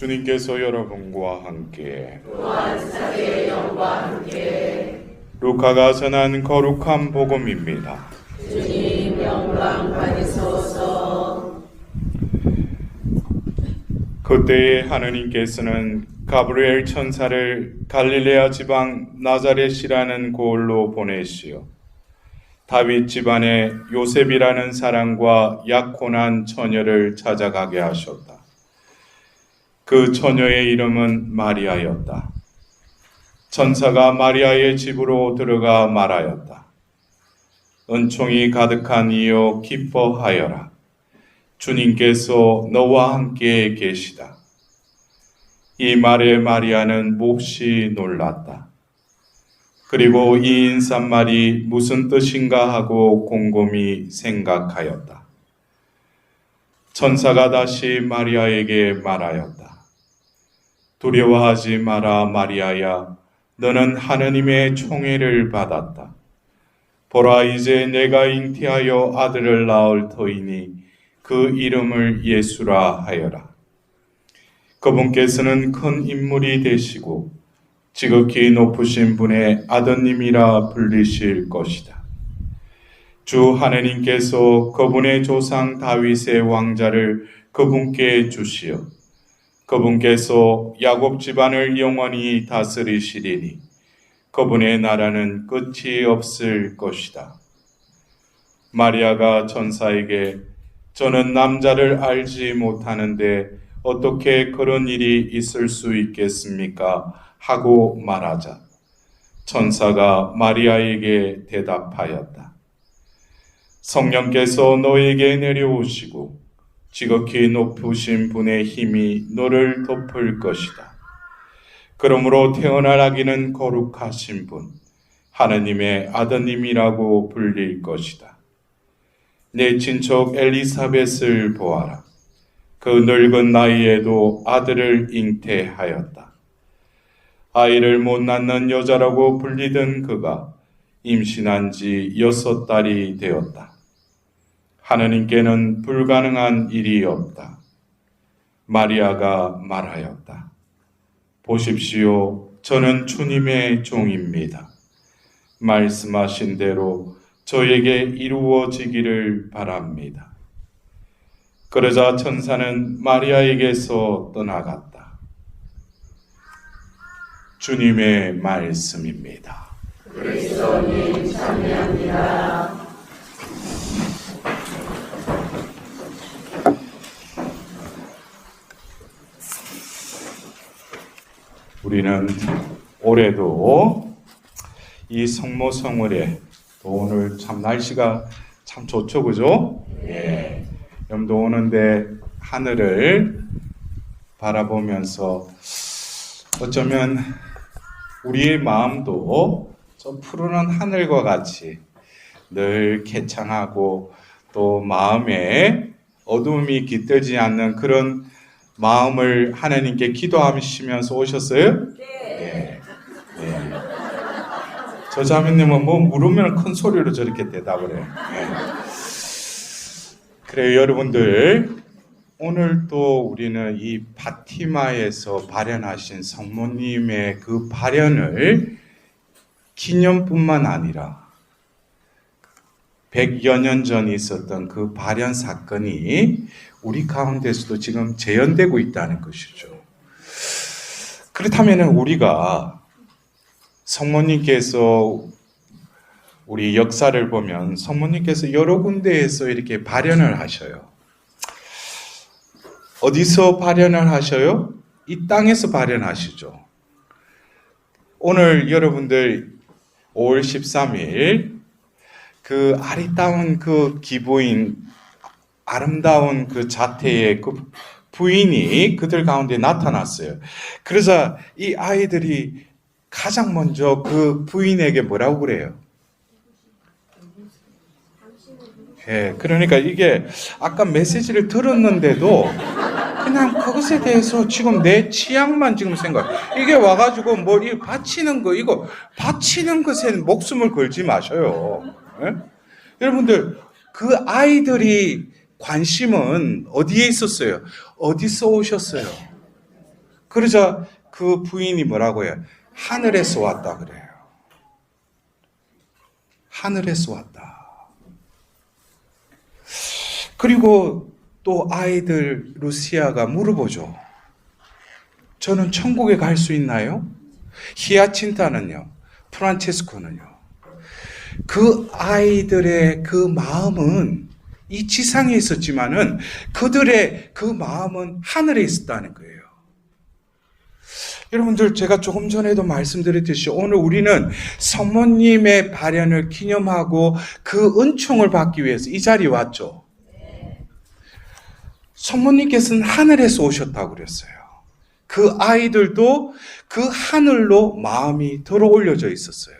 주님께서 여러분과 함께 또한 사계의 영과 함께 루카가 전한 거룩한 복음입니다. 주님 영광 받으소서. 그때에 하느님께서는 가브리엘 천사를 갈릴레아 지방 나자렛이라는 고을로 보내시어 다윗 집안의 요셉이라는 사람과 약혼한 처녀를 찾아가게 하셨다. 그 처녀의 이름은 마리아였다. 천사가 마리아의 집으로 들어가 말하였다. 은총이 가득한 이여 기뻐하여라. 주님께서 너와 함께 계시다. 이 말에 마리아는 몹시 놀랐다. 그리고 이 인사말이 무슨 뜻인가 하고 곰곰이 생각하였다. 천사가 다시 마리아에게 말하였다. 두려워하지 마라 마리아야. 너는 하느님의 총애를 받았다. 보라 이제 내가 잉태하여 아들을 낳을 터이니 그 이름을 예수라 하여라. 그분께서는 큰 인물이 되시고 지극히 높으신 분의 아드님이라 불리실 것이다. 주 하느님께서 그분의 조상 다윗의 왕자를 그분께 주시어 그분께서 야곱 집안을 영원히 다스리시리니 그분의 나라는 끝이 없을 것이다. 마리아가 천사에게 저는 남자를 알지 못하는데 어떻게 그런 일이 있을 수 있겠습니까? 하고 말하자 천사가 마리아에게 대답하였다. 성령께서 너에게 내려오시고 지극히 높으신 분의 힘이 너를 덮을 것이다. 그러므로 태어날 아기는 거룩하신 분, 하느님의 아드님이라고 불릴 것이다. 내 친척 엘리사벳을 보아라. 그 늙은 나이에도 아들을 잉태하였다. 아이를 못 낳는 여자라고 불리던 그가 임신한 지 6달이 되었다. 하느님께는 불가능한 일이 없다. 마리아가 말하였다. 보십시오. 저는 주님의 종입니다. 말씀하신 대로 저에게 이루어지기를 바랍니다. 그러자 천사는 마리아에게서 떠나갔다. 주님의 말씀입니다. 그리스도님 찬양합니다. 우리는 올해도 이 성모성월에 또 오늘 참 날씨가 참 좋죠, 그죠? 예. 염도 오는데 하늘을 바라보면서 어쩌면 우리의 마음도 저 푸르른 하늘과 같이 늘 개창하고 또 마음에 어두움이 깃들지 않는 그런 마음을 하나님께 기도하시면서 오셨어요? 네. 네. 저 자매님은 뭐 물으면 큰 소리로 저렇게 대답을 해요. 네. 그래요, 여러분들. 오늘 또 우리는 이 바티마에서 발현하신 성모님의 그 발현을 기념뿐만 아니라 100여 년 전에 있었던 그 발현 사건이 우리 가운데서도 지금 재현되고 있다는 것이죠. 그렇다면 우리가 성모님께서 우리 역사를 보면 성모님께서 여러 군데에서 이렇게 발현을 하셔요. 어디서 발현을 하셔요? 이 땅에서 발현하시죠. 오늘 여러분들 5월 13일 그 아리따운 그 기부인 아름다운 그 자태의 그 부인이 그들 가운데 나타났어요. 그래서 이 아이들이 가장 먼저 그 부인에게 뭐라고 그래요? 예, 그러니까 이게 아까 메시지를 들었는데도 그냥 그것에 대해서 지금 내 취향만 지금 생각. 이게 와가지고 뭐 이 바치는 거 이거 바치는 것에 목숨을 걸지 마셔요. 예? 여러분들 그 아이들이 관심은 어디에 있었어요? 어디서 오셨어요? 그러자 그 부인이 뭐라고 해요? 하늘에서 왔다 그래요. 하늘에서 왔다. 그리고 또 아이들 루시아가 물어보죠. 저는 천국에 갈 수 있나요? 히아친타는요, 프란체스코는요. 그 아이들의 그 마음은 이 지상에 있었지만은 그들의 그 마음은 하늘에 있었다는 거예요. 여러분들, 제가 조금 전에도 말씀드렸듯이 오늘 우리는 성모님의 발현을 기념하고 그 은총을 받기 위해서 이 자리에 왔죠. 성모님께서는 하늘에서 오셨다고 그랬어요. 그 아이들도 그 하늘로 마음이 들어 올려져 있었어요.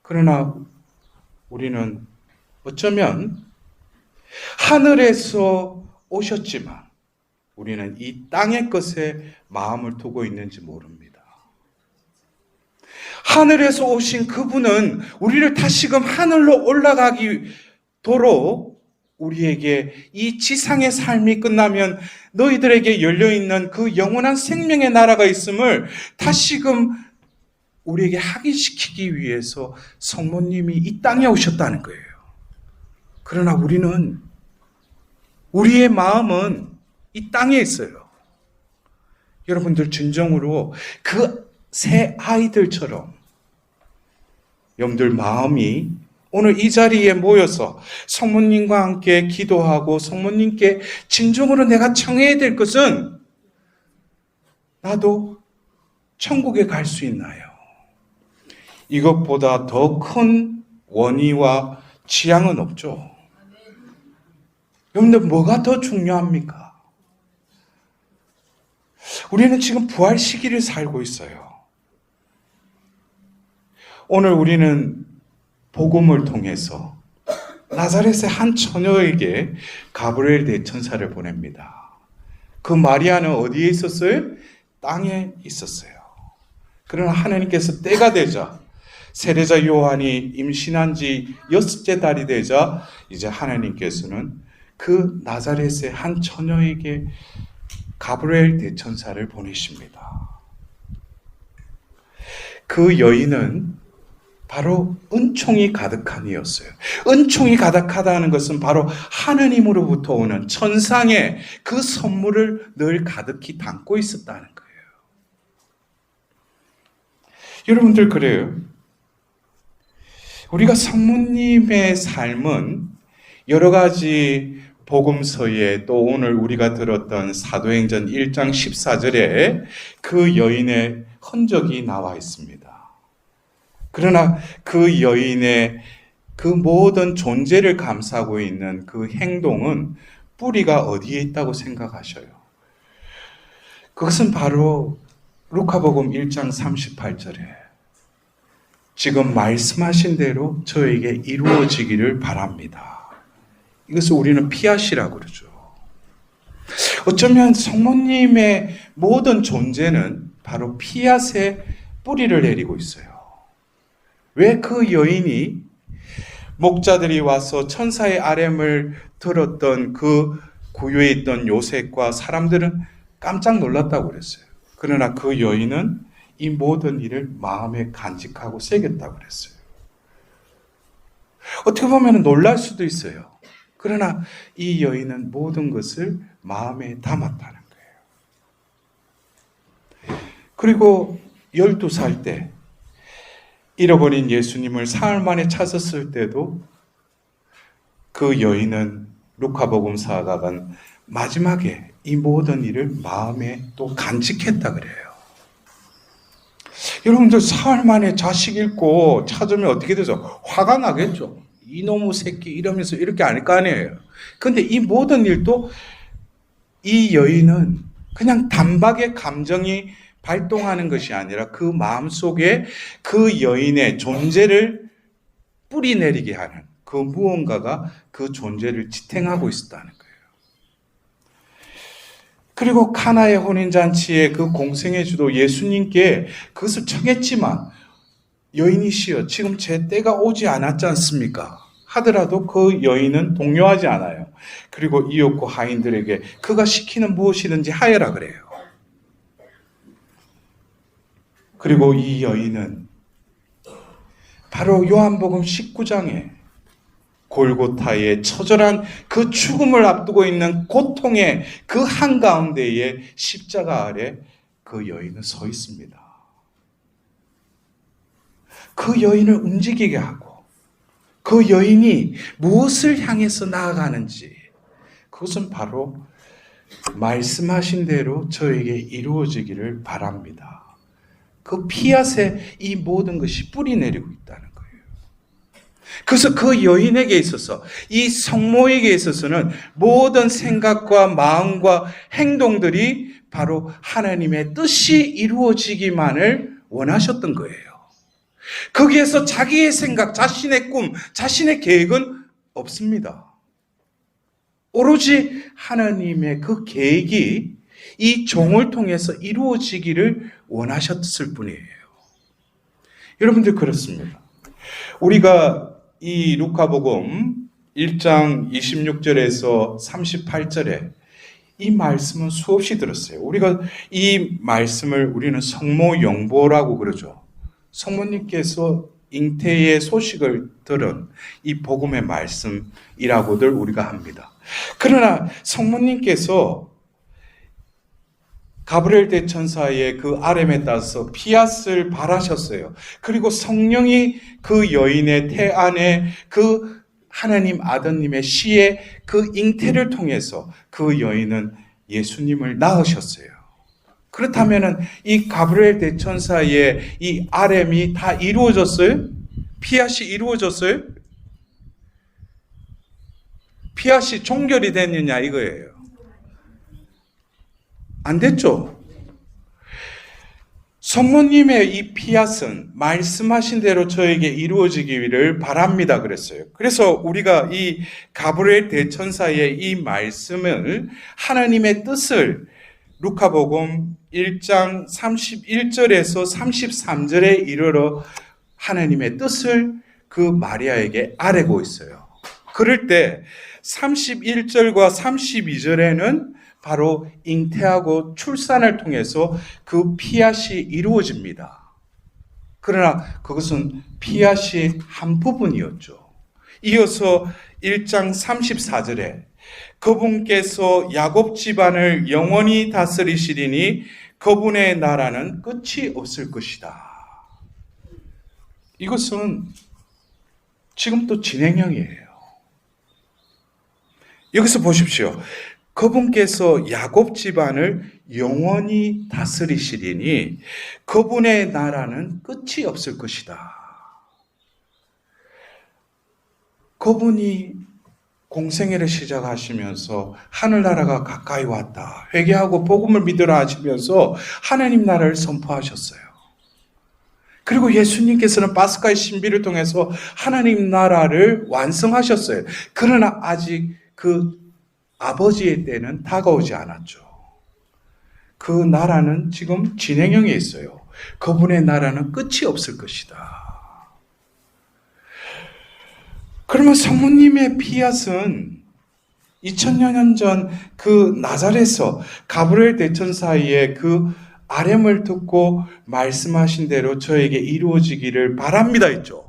그러나 우리는 어쩌면 하늘에서 오셨지만 우리는 이 땅의 것에 마음을 두고 있는지 모릅니다. 하늘에서 오신 그분은 우리를 다시금 하늘로 올라가기도록 우리에게 이 지상의 삶이 끝나면 너희들에게 열려있는 그 영원한 생명의 나라가 있음을 다시금 우리에게 확인시키기 위해서 성모님이 이 땅에 오셨다는 거예요. 그러나 우리의 마음은 이 땅에 있어요. 여러분들, 진정으로 그 새 아이들처럼 여러분들 마음이 오늘 이 자리에 모여서 성모님과 함께 기도하고 성모님께 진정으로 내가 청해야 될 것은 나도 천국에 갈 수 있나요? 이것보다 더 큰 원의와 지향은 없죠. 여러분들, 뭐가 더 중요합니까? 우리는 지금 부활 시기를 살고 있어요. 오늘 우리는 복음을 통해서 나사렛의 한 처녀에게 가브리엘 대천사를 보냅니다. 그 마리아는 어디에 있었어요? 땅에 있었어요. 그러나 하나님께서 때가 되자, 세례자 요한이 임신한 지 6째 달이 되자 이제 하나님께서는 그 나사렛의 한 처녀에게 가브리엘 대천사를 보내십니다. 그 여인은 바로 은총이 가득한 이였어요. 은총이 가득하다는 것은 바로 하느님으로부터 오는 천상의 그 선물을 늘 가득히 담고 있었다는 거예요. 여러분들, 그래요. 우리가 성모님의 삶은 여러 가지 복음서에 또 오늘 우리가 들었던 사도행전 1장 14절에 그 여인의 흔적이 나와 있습니다. 그러나 그 여인의 그 모든 존재를 감싸고 있는 그 행동은 뿌리가 어디에 있다고 생각하셔요? 그것은 바로 루카복음 1장 38절에 지금 말씀하신 대로 저에게 이루어지기를 바랍니다. 이것을 우리는 피앗이라고 그러죠. 어쩌면 성모님의 모든 존재는 바로 피앗에 뿌리를 내리고 있어요. 왜 그 여인이 목자들이 와서 천사의 아뢰음을 들었던 그 구유에 있던 요셉과 사람들은 깜짝 놀랐다고 그랬어요. 그러나 그 여인은 이 모든 일을 마음에 간직하고 새겼다고 그랬어요. 어떻게 보면 놀랄 수도 있어요. 그러나 이 여인은 모든 것을 마음에 담았다는 거예요. 그리고 12살 때 잃어버린 예수님을 사흘 만에 찾았을 때도 그 여인은 루카복음사가가 마지막에 이 모든 일을 마음에 또 간직했다 그래요. 여러분들, 사흘 만에 자식 잃고 찾으면 어떻게 되죠? 화가 나겠죠. 이놈의 새끼 이러면서 이렇게 할 거 아니에요. 근데 이 모든 일도 이 여인은 그냥 단박에 감정이 발동하는 것이 아니라 그 마음속에 그 여인의 존재를 뿌리내리게 하는 그 무언가가 그 존재를 지탱하고 있었다는 거예요. 그리고 카나의 혼인잔치에 그 공생의 주도 예수님께 그것을 청했지만 여인이시여 지금 제 때가 오지 않았지 않습니까? 하더라도 그 여인은 동요하지 않아요. 그리고 이웃과 하인들에게 그가 시키는 무엇이든지 하여라 그래요. 그리고 이 여인은 바로 요한복음 19장에 골고타의 처절한 그 죽음을 앞두고 있는 고통의 그 한가운데에 십자가 아래 그 여인은 서 있습니다. 그 여인을 움직이게 하고 그 여인이 무엇을 향해서 나아가는지 그것은 바로 말씀하신 대로 저에게 이루어지기를 바랍니다. 그 피앗에 이 모든 것이 뿌리 내리고 있다는 거예요. 그래서 그 여인에게 있어서 이 성모에게 있어서는 모든 생각과 마음과 행동들이 바로 하나님의 뜻이 이루어지기만을 원하셨던 거예요. 거기에서 자기의 생각, 자신의 꿈, 자신의 계획은 없습니다. 오로지 하나님의 그 계획이 이 종을 통해서 이루어지기를 원하셨을 뿐이에요. 여러분들 그렇습니다. 우리가 이 루카복음 1장 26절에서 38절에 이 말씀은 수없이 들었어요. 우리가 이 말씀을 우리는 성모영보라고 그러죠. 성모님께서 잉태의 소식을 들은 이 복음의 말씀이라고들 우리가 합니다. 그러나 성모님께서 가브리엘 대천사의 그 아뢰에 따라서 피앗을 발하셨어요. 그리고 성령이 그 여인의 태 안에 그 하나님 아드님의 시의 그 잉태를 통해서 그 여인은 예수님을 낳으셨어요. 그렇다면 이 가브리엘 대천사의 이 아뢰이 다 이루어졌어요? 피앗이 이루어졌어요? 피앗이 종결이 됐느냐 이거예요. 안 됐죠? 성모님의 이 피앗은 말씀하신 대로 저에게 이루어지기를 바랍니다 그랬어요. 그래서 우리가 이 가브리엘 대천사의 이 말씀을 하나님의 뜻을 루카복음 1장 31절에서 33절에 이르러 하나님의 뜻을 그 마리아에게 아뢰고 있어요. 그럴 때 31절과 32절에는 바로 잉태하고 출산을 통해서 그 피앗이 이루어집니다. 그러나 그것은 피앗이 한 부분이었죠. 이어서 1장 34절에 그분께서 야곱 집안을 영원히 다스리시리니 그분의 나라는 끝이 없을 것이다. 이것은 지금 또 진행형이에요. 여기서 보십시오. 그분께서 야곱 집안을 영원히 다스리시리니 그분의 나라는 끝이 없을 것이다. 그분이 공생애를 시작하시면서 하늘나라가 가까이 왔다. 회개하고 복음을 믿으라 하시면서 하나님 나라를 선포하셨어요. 그리고 예수님께서는 파스카의 신비를 통해서 하나님 나라를 완성하셨어요. 그러나 아직 그 아버지의 때는 다가오지 않았죠. 그 나라는 지금 진행형에 있어요. 그분의 나라는 끝이 없을 것이다. 그러면 성모님의 피앗은 2000년 전 그 나사렛에서 가브리엘 대천사의 그 아뢰을 듣고 말씀하신 대로 저에게 이루어지기를 바랍니다 했죠.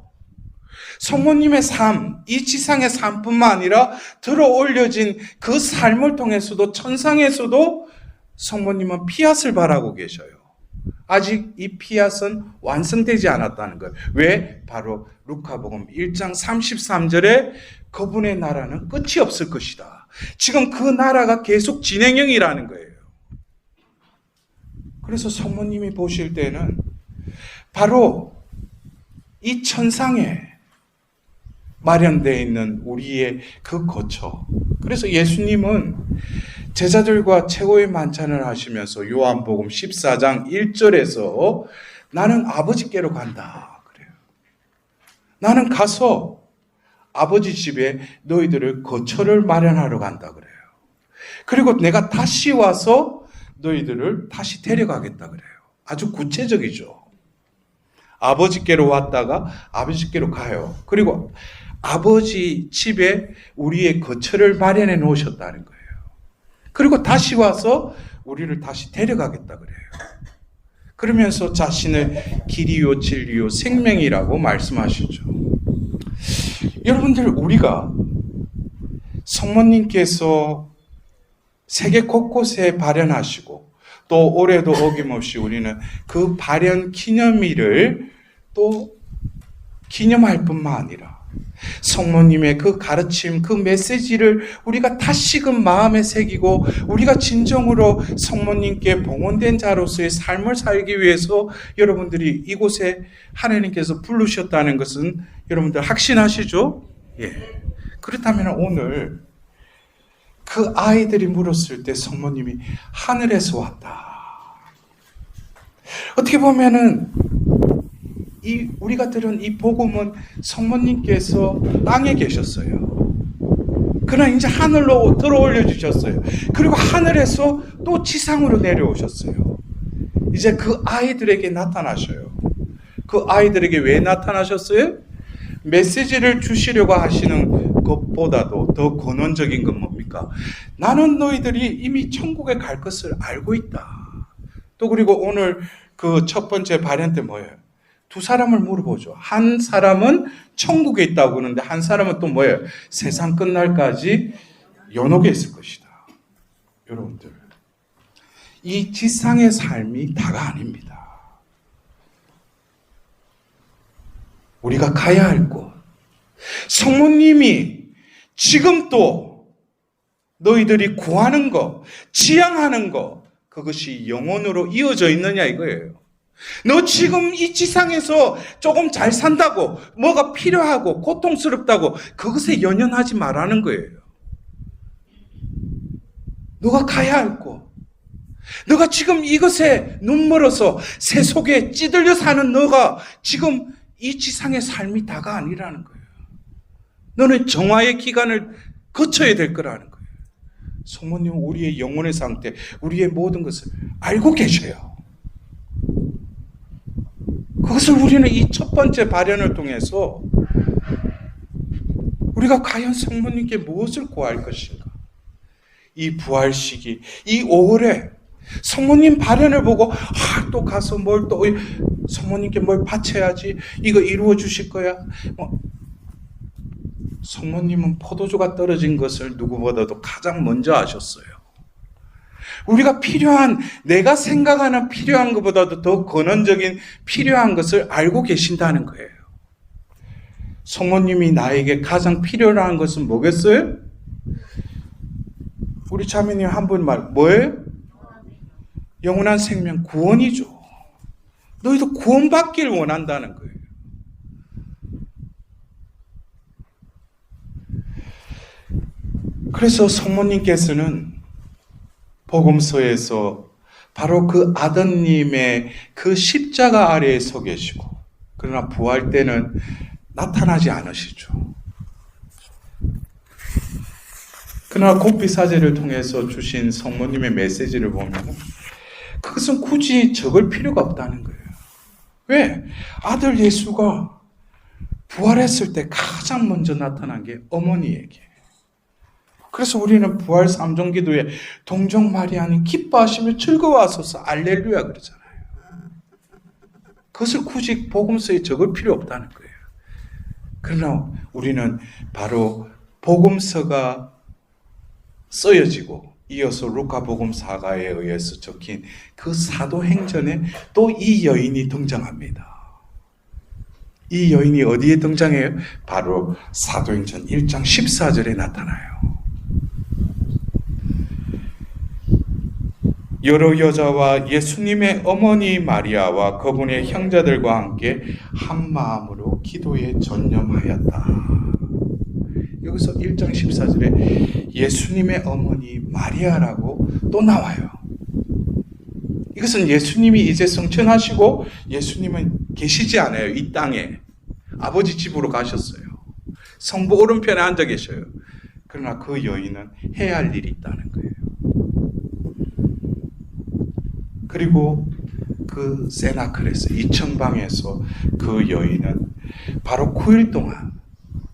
성모님의 삶, 이 지상의 삶뿐만 아니라 들어 올려진 그 삶을 통해서도 천상에서도 성모님은 피앗을 바라고 계셔요. 아직 이 피앗은 완성되지 않았다는 거예요. 왜? 바로 루카복음 1장 33절에 그분의 나라는 끝이 없을 것이다. 지금 그 나라가 계속 진행형이라는 거예요. 그래서 성모님이 보실 때는 바로 이 천상에 마련되어 있는 우리의 그 거처. 그래서 예수님은 제자들과 최고의 만찬을 하시면서 요한복음 14장 1절에서 나는 아버지께로 간다 그래요. 나는 가서 아버지 집에 너희들을 거처를 마련하러 간다 그래요. 그리고 내가 다시 와서 너희들을 다시 데려가겠다 그래요. 아주 구체적이죠. 아버지께로 왔다가 아버지께로 가요. 그리고 아버지 집에 우리의 거처를 마련해 놓으셨다는 거예요. 그리고 다시 와서 우리를 다시 데려가겠다 그래요. 그러면서 자신을 길이요 진리요 생명이라고 말씀하시죠. 여러분들, 우리가 성모님께서 세계 곳곳에 발현하시고 또 올해도 어김없이 우리는 그 발현 기념일을 또 기념할 뿐만 아니라 성모님의 그 가르침, 그 메시지를 우리가 다시금 마음에 새기고 우리가 진정으로 성모님께 봉헌된 자로서의 삶을 살기 위해서 여러분들이 이곳에 하나님께서 부르셨다는 것은 여러분들 확신하시죠? 예. 그렇다면 오늘 그 아이들이 물었을 때 성모님이 하늘에서 왔다. 어떻게 보면은 우리가 들은 이 복음은 성모님께서 땅에 계셨어요. 그러나 이제 하늘로 들어올려 주셨어요. 그리고 하늘에서 또 지상으로 내려오셨어요. 이제 그 아이들에게 나타나셔요. 그 아이들에게 왜 나타나셨어요? 메시지를 주시려고 하시는 것보다도 더 근원적인 건 뭡니까? 나는 너희들이 이미 천국에 갈 것을 알고 있다. 또 그리고 오늘 그 첫 번째 발현 때 뭐예요? 두 사람을 물어보죠. 한 사람은 천국에 있다고 그러는데 한 사람은 또 뭐예요? 세상 끝날까지 연옥에 있을 것이다. 여러분들, 이 지상의 삶이 다가 아닙니다. 우리가 가야 할 곳, 성모님이 지금 또 너희들이 구하는 것, 지향하는 것, 그것이 영혼으로 이어져 있느냐 이거예요. 너 지금 이 지상에서 조금 잘 산다고, 뭐가 필요하고 고통스럽다고 그것에 연연하지 말라는 거예요. 너가 가야 할 곳, 너가 지금 이것에 눈멀어서 새 속에 찌들려 사는 너가 지금 이 지상의 삶이 다가 아니라는 거예요. 너는 정화의 기간을 거쳐야 될 거라는 거예요. 성모님은 우리의 영혼의 상태, 우리의 모든 것을 알고 계셔요. 그것을 우리는 이 첫 번째 발현을 통해서 우리가 과연 성모님께 무엇을 구할 것인가? 이 부활 시기, 이 5월에 성모님 발현을 보고 또 가서 뭘 또 성모님께 뭘 바쳐야지, 이거 이루어 주실 거야. 성모님은 포도주가 떨어진 것을 누구보다도 가장 먼저 아셨어요. 우리가 필요한, 내가 생각하는 필요한 것보다도 더 근원적인 필요한 것을 알고 계신다는 거예요. 성모님이 나에게 가장 필요한 것은 뭐겠어요? 우리 자매님 한 분 말, 뭐예요? 영원한 생명, 구원이죠. 너희도 구원받길 원한다는 거예요. 그래서 성모님께서는 복음서에서 바로 그 아드님의 그 십자가 아래에 서 계시고, 그러나 부활 때는 나타나지 않으시죠. 그러나 고피사제를 통해서 주신 성모님의 메시지를 보면 그것은 굳이 적을 필요가 없다는 거예요. 왜? 아들 예수가 부활했을 때 가장 먼저 나타난 게 어머니에게. 그래서 우리는 부활 3종 기도에 동정 마리아는 기뻐하시며 즐거워하소서 알렐루야 그러잖아요. 그것을 굳이 복음서에 적을 필요 없다는 거예요. 그러나 우리는 바로 복음서가 쓰여지고 이어서 루카복음사가에 의해서 적힌 그 사도행전에 또 이 여인이 등장합니다. 이 여인이 어디에 등장해요? 바로 사도행전 1장 14절에 나타나요. 여러 여자와 예수님의 어머니 마리아와 그분의 형제들과 함께 한 마음으로 기도에 전념하였다. 여기서 1장 14절에 예수님의 어머니 마리아라고 또 나와요. 이것은 예수님이 이제 성천하시고 예수님은 계시지 않아요. 이 땅에 아버지 집으로 가셨어요. 성부 오른편에 앉아 계셔요. 그러나 그 여인은 해야 할 일이 있다는 거예요. 그리고 그 세나클에서 이천방에서 그 여인은 바로 9일 동안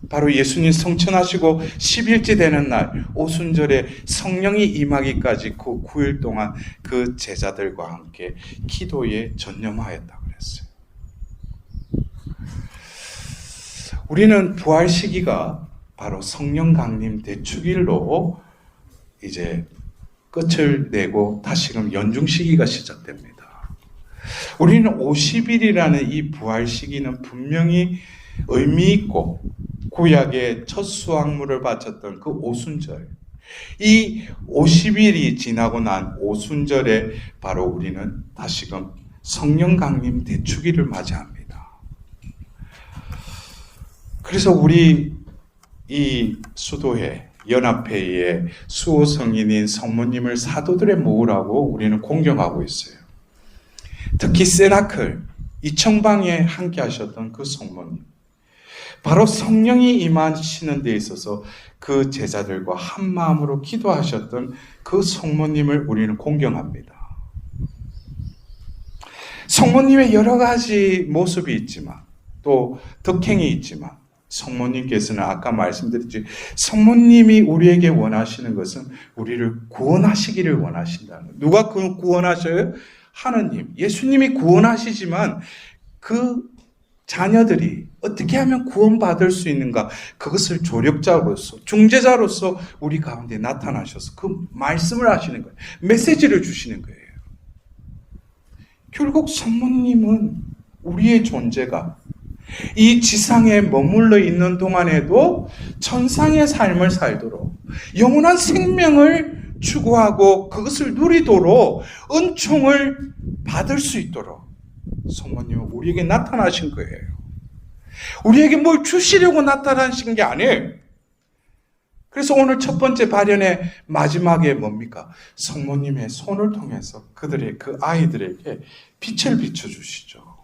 바로 예수님 성천하시고 10일째 되는 날 오순절에 성령이 임하기까지 그 9일 동안 그 제자들과 함께 기도에 전념하였다고 그랬어요. 우리는 부활 시기가 바로 성령 강림 대축일로 이제 끝을 내고 다시금 연중 시기가 시작됩니다. 우리는 50일이라는 이 부활 시기는 분명히 의미 있고 구약의 첫 수확물을 바쳤던 그 오순절, 이 50일이 지나고 난 오순절에 바로 우리는 다시금 성령 강림 대축일을 맞이합니다. 그래서 우리 이 수도회 연합회의 수호 성인인 성모님을 사도들의 모으라고 우리는 공경하고 있어요. 특히 세나클 이청방에 함께 하셨던 그 성모님, 바로 성령이 임하시는 데 있어서 그 제자들과 한 마음으로 기도하셨던 그 성모님을 우리는 공경합니다. 성모님의 여러 가지 모습이 있지만 또 덕행이 있지만 성모님께서는 아까 말씀드렸지, 성모님이 우리에게 원하시는 것은 우리를 구원하시기를 원하신다는 거예요. 누가 구원하셔요? 하느님, 예수님이 구원하시지만 그 자녀들이 어떻게 하면 구원받을 수 있는가, 그것을 조력자로서 중재자로서 우리 가운데 나타나셔서 그 말씀을 하시는 거예요. 메시지를 주시는 거예요. 결국 성모님은 우리의 존재가 이 지상에 머물러 있는 동안에도 천상의 삶을 살도록 영원한 생명을 추구하고 그것을 누리도록 은총을 받을 수 있도록 성모님은 우리에게 나타나신 거예요. 우리에게 뭘 주시려고 나타나신 게 아니에요. 그래서 오늘 첫 번째 발연의 마지막에 뭡니까? 성모님의 손을 통해서 그들의 그 아이들에게 빛을 비춰주시죠.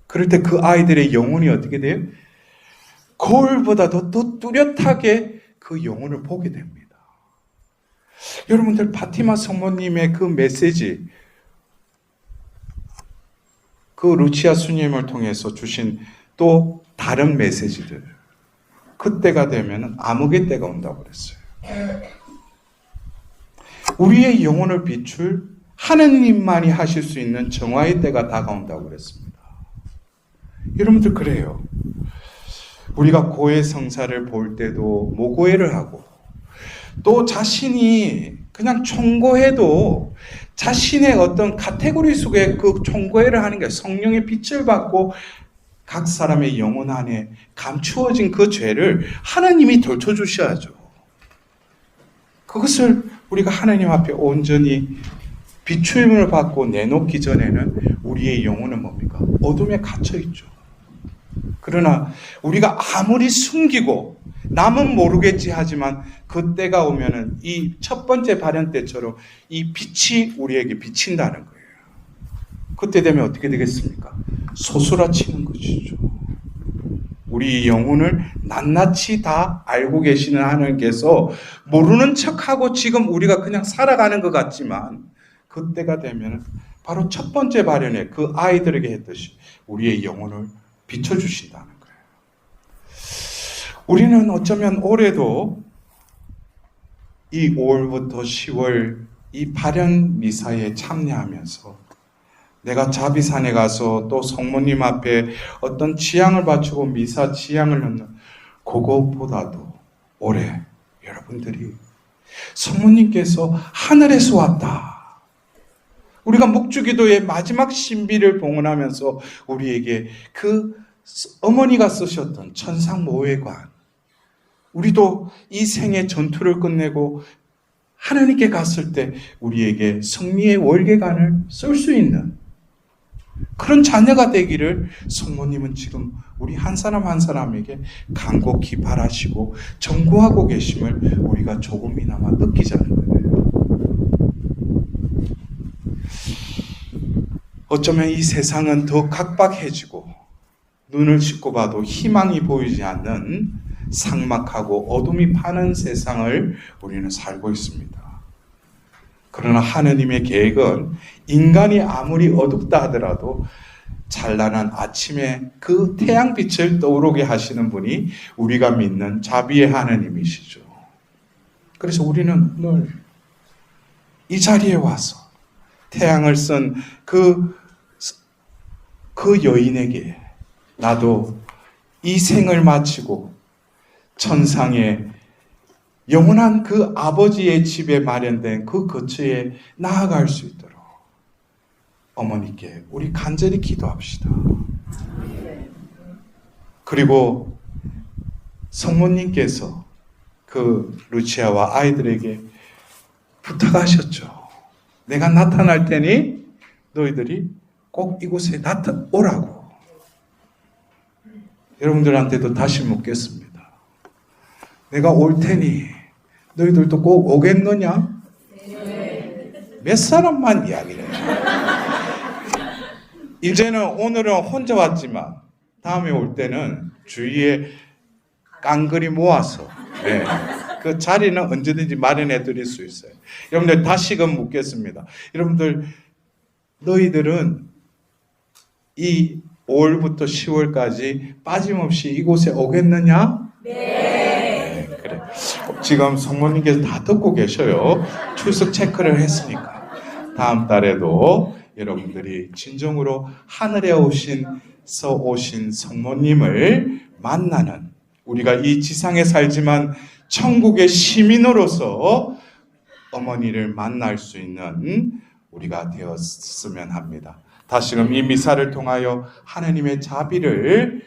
그럴 때 그 아이들의 영혼이 어떻게 돼요? 거울보다 더 뚜렷하게 그 영혼을 보게 됩니다. 여러분들 파티마 성모님의 그 메시지, 그 루치아 수님을 통해서 주신 또 다른 메시지들, 그때가 되면 암흑의 때가 온다고 그랬어요. 우리의 영혼을 비출 하느님만이 하실 수 있는 정화의 때가 다가온다고 그랬습니다. 여러분들 그래요. 우리가 고해 성사를 볼 때도 모고해를 하고 또 자신이 그냥 총고해도 자신의 어떤 카테고리 속에 그 총고해를 하는 게 성령의 빛을 받고 각 사람의 영혼 안에 감추어진 그 죄를 하나님이 덜쳐주셔야죠. 그것을 우리가 하나님 앞에 온전히 비추임을 받고 내놓기 전에는 우리의 영혼은 뭡니까? 어둠에 갇혀있죠. 그러나 우리가 아무리 숨기고 남은 모르겠지 하지만 그때가 오면은 이 첫 번째 발현 때처럼 이 빛이 우리에게 비친다는 거예요. 그때 되면 어떻게 되겠습니까? 소스라치는 것이죠. 우리 영혼을 낱낱이 다 알고 계시는 하나님께서 모르는 척하고 지금 우리가 그냥 살아가는 것 같지만 그때가 되면 바로 첫 번째 발현에 그 아이들에게 했듯이 우리의 영혼을 비춰주신다는 거예요. 우리는 어쩌면 올해도 이 5월부터 10월 이 발현 미사에 참여하면서 내가 자비산에 가서 또 성모님 앞에 어떤 지향을 바치고 미사 지향을 넣는 그것보다도 올해 여러분들이 성모님께서 하늘에서 왔다. 우리가 묵주기도의 마지막 신비를 봉헌하면서 우리에게 그 어머니가 쓰셨던 천상모회관, 우리도 이 생의 전투를 끝내고 하나님께 갔을 때 우리에게 승리의 월계관을 쓸 수 있는 그런 자녀가 되기를 성모님은 지금 우리 한 사람 한 사람에게 간곡히 바라시고 전구하고 계심을 우리가 조금이나마 느끼자는 거예요. 어쩌면 이 세상은 더 각박해지고 눈을 씻고 봐도 희망이 보이지 않는 삭막하고 어둠이 파는 세상을 우리는 살고 있습니다. 그러나 하느님의 계획은 인간이 아무리 어둡다 하더라도 찬란한 아침에 그 태양빛을 떠오르게 하시는 분이 우리가 믿는 자비의 하나님이시죠. 그래서 우리는 늘 이 자리에 와서 태양을 쓴 그 여인에게 나도 이 생을 마치고 천상의 영원한 그 아버지의 집에 마련된 그 거처에 나아갈 수 있도록 어머니께 우리 간절히 기도합시다. 그리고 성모님께서 그 루치아와 아이들에게 부탁하셨죠. 내가 나타날 테니 너희들이 꼭 이곳에 오라고. 여러분들한테도 다시 묻겠습니다. 내가 올 테니 너희들도 꼭 오겠느냐? 몇 사람만 이야기를 해요. 이제는 오늘은 혼자 왔지만 다음에 올 때는 주위에 깡그리 모아서 그 자리는 언제든지 마련해 드릴 수 있어요. 여러분들 다시금 묻겠습니다. 여러분들 너희들은 이 5월부터 10월까지 빠짐없이 이곳에 오겠느냐? 네. 그래. 지금 성모님께서 다 듣고 계셔요. 출석 체크를 했으니까. 다음 달에도 여러분들이 진정으로 하늘에 오신 성모님을 만나는, 우리가 이 지상에 살지만 천국의 시민으로서 어머니를 만날 수 있는 우리가 되었으면 합니다. 다시금 이 미사를 통하여 하나님의 자비를